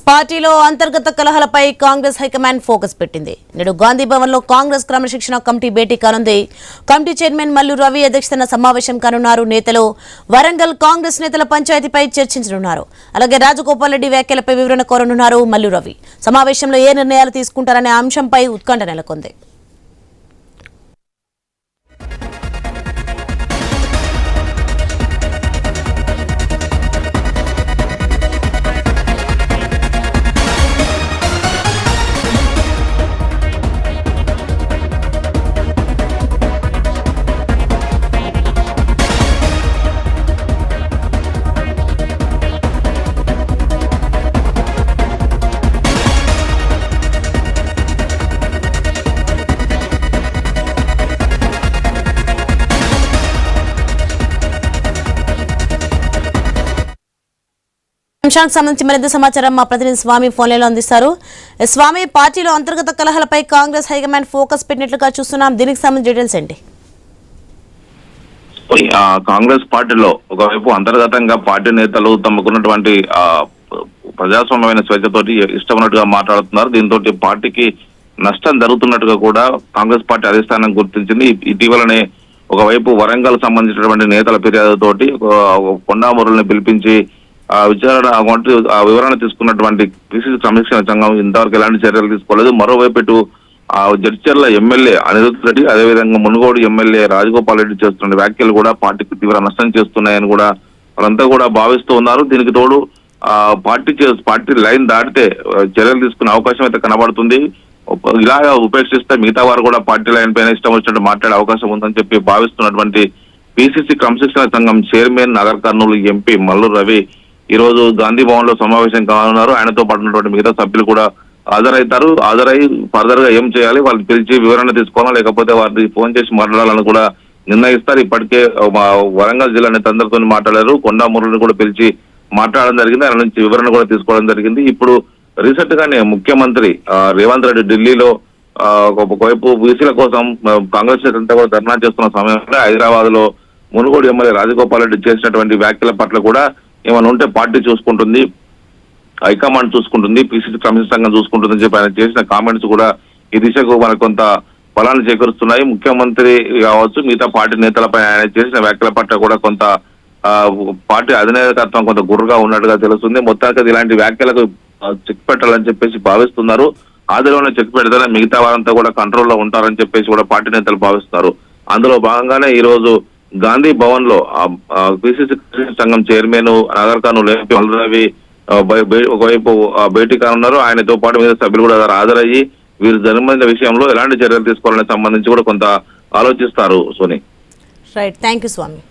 పార్టీలో అంతర్గత కలహాలపై Congress high command focus పెట్టింది. నేడు గాంధీ భవన్ లో కాంగ్రెస్ క్రమశిక్షణ కమిటీ భేటీ కానుంది. కమిటీ చైర్మన్ మల్లు రవి అధ్యక్షతన సమావేశం కానున్నారు. నేతలు వరంగల్ కాంగ్రెస్ నేతల పంచాయతీపై చర్చించనున్నారు. అలాగే రాజగోపాల్ రెడ్డి వ్యాఖ్యలపై వివరణ కోరనున్నారు మల్లు రవి. సమావేశంలో ఏ నిర్ణయాలు తీసుకుంటారనే అంశంపై ఉత్కంఠ నెలకొంది. అంశానికి సంబంధించి మరింత సమాచారం మా ప్రతినిధి స్వామి ఫోన్ లైన్లో అందిస్తారు. స్వామి, పార్టీలో అంతర్గత కలహాలపై కాంగ్రెస్ హైకమాండ్ ఫోకస్ పెట్టినట్లుగా చూస్తున్నాం. దీనికి సంబంధించి డీటెయిల్స్ ఏంటి? కాంగ్రెస్ పార్టీలో ఒకవైపు అంతర్గతంగా పార్టీ నేతలు తమకున్నటువంటి ప్రజాస్వామ్యమైన స్వేచ్ఛతోటి ఇష్టమైనట్టుగా మాట్లాడుతున్నారు. దీంతో పార్టీకి నష్టం జరుగుతున్నట్టుగా కూడా కాంగ్రెస్ పార్టీ అధిష్టానం గుర్తించింది. ఇటీవలనే ఒకవైపు వరంగల్ సంబంధించినటువంటి నేతల ఫిర్యాదుతోటి కొండామురళిని పిలిపించి వివరణ తీసుకున్నటువంటి పిసిసి క్రమశిక్షణ సంఘం ఇంతవరకు ఎలాంటి చర్యలు తీసుకోలేదు. మరోవైపు ఇటు జడ్చర్ల ఎమ్మెల్యే అనిరుద్ధ్ రెడ్డి, అదేవిధంగా మునుగోడు ఎమ్మెల్యే రాజగోపాల్ రెడ్డి చేస్తున్న వ్యాఖ్యలు కూడా పార్టీకి తీవ్ర నష్టం చేస్తున్నాయని కూడా వాళ్ళంతా కూడా భావిస్తూ ఉన్నారు. దీనికి తోడు పార్టీ లైన్ దాటితే చర్యలు తీసుకునే అవకాశం అయితే కనబడుతుంది. ఇలాగా ఉపేక్షిస్తే మిగతా వారు కూడా పార్టీ లైన్ పైన ఇష్టం వచ్చినట్టు మాట్లాడే అవకాశం ఉందని చెప్పి భావిస్తున్నటువంటి పిసిసి క్రమశిక్షణ సంఘం చైర్మన్ నగర్ కర్నూలు ఎంపీ మల్లు రవి ఈ రోజు గాంధీ భవన్ లో సమావేశం కానున్నారు. ఆయనతో పాటు ఉన్నటువంటి మిగతా సభ్యులు కూడా హాజరై ఫర్దర్ గా ఏం చేయాలి, వాళ్ళు పిలిచి వివరణ తీసుకోవాలా లేకపోతే వారిని ఫోన్ చేసి మాట్లాడాలని కూడా నిర్ణయిస్తారు. ఇప్పటికే వరంగల్ జిల్లా నేతలందరితో మాట్లాడారు. కొండామురళిని కూడా పిలిచి మాట్లాడడం జరిగింది. ఆయన నుంచి వివరణ కూడా తీసుకోవడం జరిగింది. ఇప్పుడు రీసెంట్ గానే ముఖ్యమంత్రి రేవంత్ రెడ్డి ఢిల్లీలో ఒకవైపు బీసీల కోసం కాంగ్రెస్ నేతలంతా కూడా ధర్నా చేస్తున్న సమయంలో హైదరాబాద్ లో మునుగోడు ఎమ్మెల్యే రాజగోపాల్ రెడ్డి చేసినటువంటి వ్యాఖ్యల పట్ల కూడా ఏమైనా ఉంటే పార్టీ చూసుకుంటుంది, హైకమాండ్ చూసుకుంటుంది, పిసిసి క్రమశిక్షణ సంఘం చూసుకుంటుందని చెప్పి ఆయన చేసిన కామెంట్స్ కూడా ఈ దిశకు మనకు కొంత బలాన్ని చేకూరుస్తున్నాయి. ముఖ్యమంత్రి కావచ్చు, మిగతా పార్టీ నేతలపై ఆయన చేసిన వ్యాఖ్యల పట్ల కూడా కొంత పార్టీ అధినాయకత్వం కొంత గుర్రుగా ఉన్నట్టుగా తెలుస్తుంది. మొత్తానికి ఇలాంటి వ్యాఖ్యలకు చెక్ పెట్టాలని చెప్పేసి భావిస్తున్నారు. ఆదిలోనే చెక్ పెడితేనే మిగతా వారంతా కూడా కంట్రోల్లో ఉంటారని చెప్పేసి కూడా పార్టీ నేతలు భావిస్తున్నారు. అందులో భాగంగానే ఈ రోజు గాంధీ భవన్ లో పిసిసి సంఘం చైర్మన్ నగర్ కర్నూలు ఎంపీ మల్లు రవి ఒకవైపు భేటీ కానున్నారు. ఆయనతో పాటు మీద సభ్యులు కూడా హాజరయ్యి వీరు జరిగిన విషయంలో ఎలాంటి చర్యలు తీసుకోవాలనే సంబంధించి కూడా కొంత ఆలోచిస్తారు. సోని, రైట్, థ్యాంక్ యూ స్వామి.